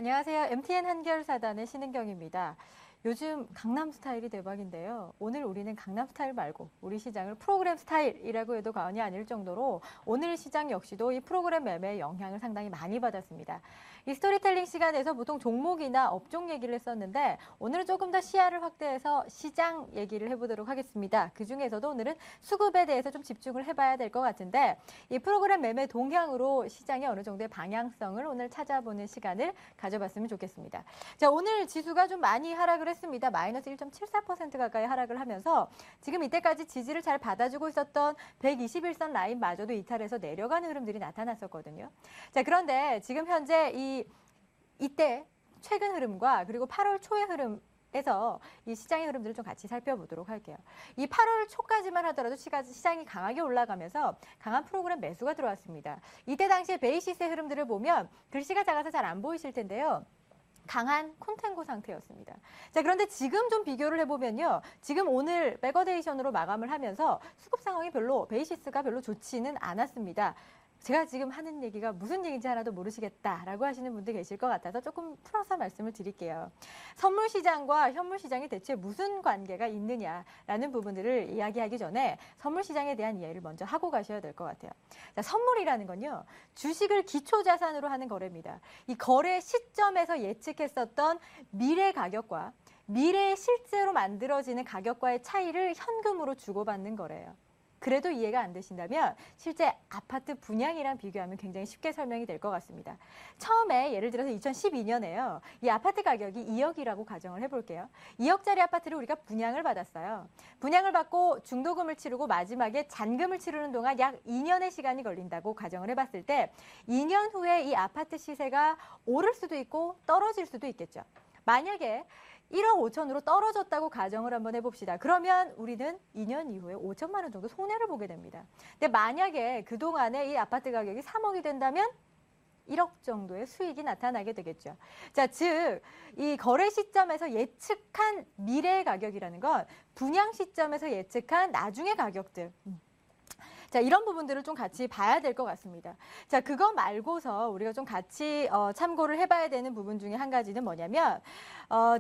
안녕하세요. MTN 한결사단의 신은경입니다. 요즘 강남 스타일이 대박인데요. 오늘 우리는 강남 스타일 말고 우리 시장을 프로그램 스타일이라고 해도 과언이 아닐 정도로 오늘 시장 역시도 이 프로그램 매매의 영향을 상당히 많이 받았습니다. 이 스토리텔링 시간에서 보통 종목이나 업종 얘기를 했었는데 오늘은 조금 더 시야를 확대해서 시장 얘기를 해보도록 하겠습니다. 그중에서도 오늘은 수급에 대해서 좀 집중을 해봐야 될 것 같은데 이 프로그램 매매 동향으로 시장의 어느 정도의 방향성을 오늘 찾아보는 시간을 가져봤으면 좋겠습니다. 자, 오늘 지수가 좀 많이 하락을 했습니다. 마이너스 1.74% 가까이 하락을 하면서 지금 이때까지 지지를 잘 받아주고 있었던 121선 라인마저도 이탈해서 내려가는 흐름들이 나타났었거든요. 자, 그런데 지금 현재 이때 최근 흐름과 그리고 8월 초의 흐름에서 이 시장의 흐름들을 좀 같이 살펴보도록 할게요. 이 8월 초까지만 하더라도 시장이 강하게 올라가면서 강한 프로그램 매수가 들어왔습니다. 이때 당시에 베이시스의 흐름들을 보면 글씨가 작아서 잘 안 보이실 텐데요. 강한 콘텐고 상태였습니다. 자, 그런데 지금 좀 비교를 해보면요. 지금 오늘 백어데이션으로 마감을 하면서 수급 상황이 베이시스가 별로 좋지는 않았습니다. 제가 지금 하는 얘기가 무슨 얘기인지 하나도 모르시겠다라고 하시는 분들 계실 것 같아서 조금 풀어서 말씀을 드릴게요. 선물 시장과 현물 시장이 대체 무슨 관계가 있느냐라는 부분들을 이야기하기 전에 선물 시장에 대한 이해를 먼저 하고 가셔야 될 것 같아요. 자, 선물이라는 건요. 주식을 기초 자산으로 하는 거래입니다. 이 거래 시점에서 예측했었던 미래 가격과 미래에 실제로 만들어지는 가격과의 차이를 현금으로 주고받는 거래예요. 그래도 이해가 안 되신다면 실제 아파트 분양이랑 비교하면 굉장히 쉽게 설명이 될 것 같습니다. 처음에 예를 들어서 2012년에요. 이 아파트 가격이 2억이라고 가정을 해볼게요. 2억짜리 아파트를 우리가 분양을 받았어요. 분양을 받고 중도금을 치르고 마지막에 잔금을 치르는 동안 약 2년의 시간이 걸린다고 가정을 해봤을 때 2년 후에 이 아파트 시세가 오를 수도 있고 떨어질 수도 있겠죠. 만약에 1억 5천으로 떨어졌다고 가정을 한번 해봅시다. 그러면 우리는 2년 이후에 5천만 원 정도 손해를 보게 됩니다. 근데 만약에 그동안에 이 아파트 가격이 3억이 된다면 1억 정도의 수익이 나타나게 되겠죠. 자, 즉, 이 거래 시점에서 예측한 미래의 가격이라는 건 분양 시점에서 예측한 나중의 가격들. 자, 이런 부분들을 좀 같이 봐야 될 것 같습니다. 자, 그거 말고서 우리가 좀 같이 참고를 해봐야 되는 부분 중에 한 가지는 뭐냐면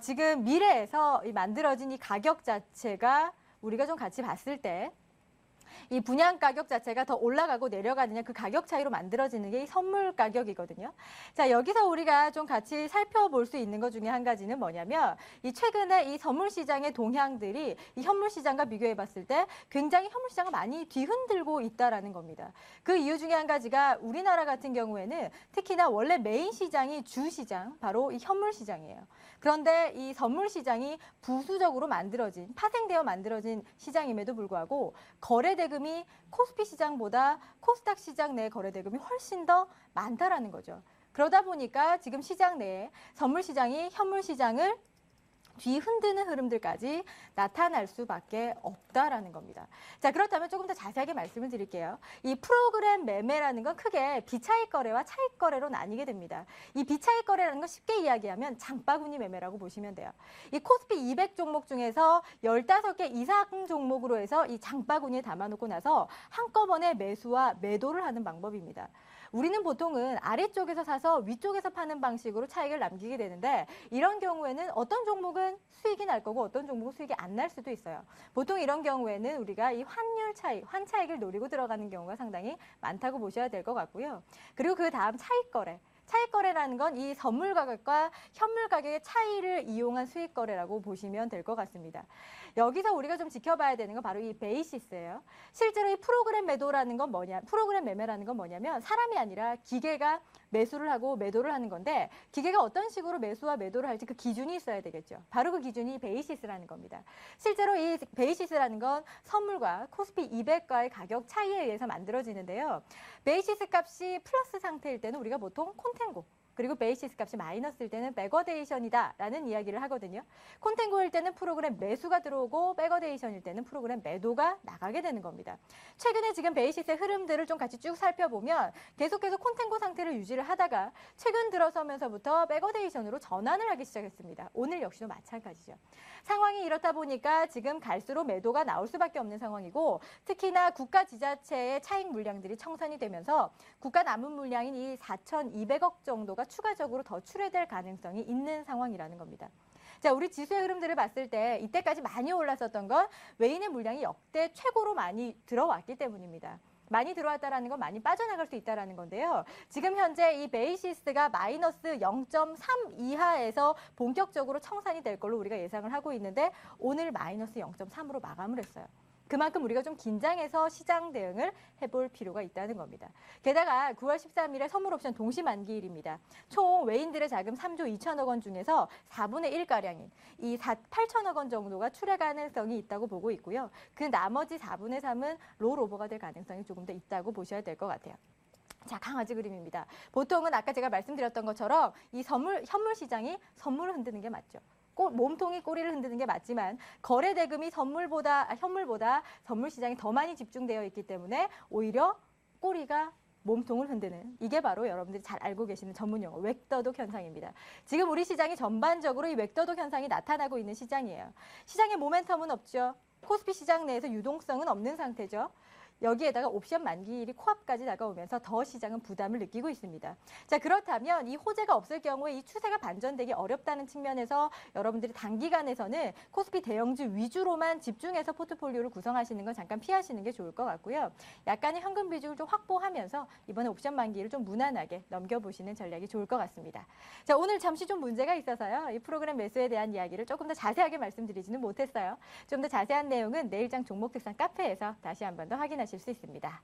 지금 미래에서 만들어진 이 가격 자체가 우리가 좀 같이 봤을 때 이 분양 가격 자체가 더 올라가고 내려가느냐 그 가격 차이로 만들어지는 게 이 선물 가격이거든요. 자, 여기서 우리가 좀 같이 살펴볼 수 있는 것 중에 한 가지는 뭐냐면 이 최근에 이 선물 시장의 동향들이 이 현물 시장과 비교해 봤을 때 굉장히 현물 시장을 많이 뒤흔들고 있다라는 겁니다. 그 이유 중에 한 가지가 우리나라 같은 경우에는 특히나 원래 메인 시장이 주 시장, 바로 이 현물 시장이에요. 그런데 이 선물 시장이 부수적으로 파생되어 만들어진 시장임에도 불구하고 거래대금이 코스피 시장보다 코스닥 시장 내 거래대금이 훨씬 더 많다라는 거죠. 그러다 보니까 지금 시장 내에 선물 시장이 현물 시장을 뒤흔드는 흐름들까지 나타날 수밖에 없다라는 겁니다. 자, 그렇다면 조금 더 자세하게 말씀을 드릴게요. 이 프로그램 매매라는 건 크게 비차익 거래와 차익 거래로 나뉘게 됩니다. 이 비차익 거래라는 건 쉽게 이야기하면 장바구니 매매라고 보시면 돼요. 이 코스피 200 종목 중에서 15개 이상 종목으로 해서 이 장바구니에 담아놓고 나서 한꺼번에 매수와 매도를 하는 방법입니다. 우리는 보통은 아래쪽에서 사서 위쪽에서 파는 방식으로 차익을 남기게 되는데 이런 경우에는 어떤 종목은 수익이 날 거고 어떤 종목은 수익이 안 날 수도 있어요. 보통 이런 경우에는 우리가 이 환율 차익, 환차익을 노리고 들어가는 경우가 상당히 많다고 보셔야 될 것 같고요. 그리고 그 다음 차익 거래. 차익 거래라는 건 이 선물 가격과 현물 가격의 차이를 이용한 수익 거래라고 보시면 될 것 같습니다. 여기서 우리가 좀 지켜봐야 되는 건 바로 이 베이시스예요. 실제로 이 프로그램 매매라는 건 뭐냐면 사람이 아니라 기계가 매수를 하고 매도를 하는 건데 기계가 어떤 식으로 매수와 매도를 할지 그 기준이 있어야 되겠죠. 바로 그 기준이 베이시스라는 겁니다. 실제로 이 베이시스라는 건 선물과 코스피 200과의 가격 차이에 의해서 만들어지는데요. 베이시스 값이 플러스 상태일 때는 우리가 보통 콘텐고, 그리고 베이시스 값이 마이너스일 때는 백어데이션이다라는 이야기를 하거든요. 콘텐고일 때는 프로그램 매수가 들어오고 백어데이션일 때는 프로그램 매도가 나가게 되는 겁니다. 최근에 지금 베이시스의 흐름들을 좀 같이 쭉 살펴보면 계속해서 콘텐고 상태를 유지를 하다가 최근 들어서면서부터 백어데이션으로 전환을 하기 시작했습니다. 오늘 역시도 마찬가지죠. 상황이 이렇다 보니까 지금 갈수록 매도가 나올 수밖에 없는 상황이고 특히나 국가 지자체의 차익 물량들이 청산이 되면서 국가 남은 물량인 이 4,200억 정도가 정도가 추가적으로 더 출회될 가능성이 있는 상황이라는 겁니다. 자, 우리 지수의 흐름들을 봤을 때 이때까지 많이 올랐었던 건 외인의 물량이 역대 최고로 많이 들어왔기 때문입니다. 많이 들어왔다라는 건 많이 빠져나갈 수 있다라는 건데요. 지금 현재 이 베이시스가 마이너스 0.3 이하에서 본격적으로 청산이 될 걸로 우리가 예상을 하고 있는데 오늘 마이너스 0.3으로 마감을 했어요. 그만큼 우리가 좀 긴장해서 시장 대응을 해볼 필요가 있다는 겁니다. 게다가 9월 13일에 선물옵션 동시 만기일입니다. 총 외인들의 자금 3조 2천억 원 중에서 4분의 1가량인 이 8천억 원 정도가 출회 가능성이 있다고 보고 있고요. 그 나머지 4분의 3은 롤오버가 될 가능성이 조금 더 있다고 보셔야 될 것 같아요. 자, 강아지 그림입니다. 보통은 아까 제가 말씀드렸던 것처럼 이 현물 시장이 선물을 흔드는 게 맞죠. 몸통이 꼬리를 흔드는 게 맞지만 거래 대금이 현물보다 선물 시장이 더 많이 집중되어 있기 때문에 오히려 꼬리가 몸통을 흔드는 이게 바로 여러분들이 잘 알고 계시는 전문 용어 웹더독 현상입니다. 지금 우리 시장이 전반적으로 이 웹더독 현상이 나타나고 있는 시장이에요. 시장의 모멘텀은 없죠. 코스피 시장 내에서 유동성은 없는 상태죠. 여기에다가 옵션 만기일이 코앞까지 다가오면서 더 시장은 부담을 느끼고 있습니다. 자, 그렇다면 이 호재가 없을 경우에 이 추세가 반전되기 어렵다는 측면에서 여러분들이 단기간에서는 코스피 대형주 위주로만 집중해서 포트폴리오를 구성하시는 건 잠깐 피하시는 게 좋을 것 같고요. 약간의 현금 비중을 좀 확보하면서 이번에 옵션 만기일을 좀 무난하게 넘겨보시는 전략이 좋을 것 같습니다. 자, 오늘 잠시 좀 문제가 있어서요. 이 프로그램 매수에 대한 이야기를 조금 더 자세하게 말씀드리지는 못했어요. 좀 더 자세한 내용은 내일장 종목 특산 카페에서 다시 한 번 더 확인하실 수 있습니다.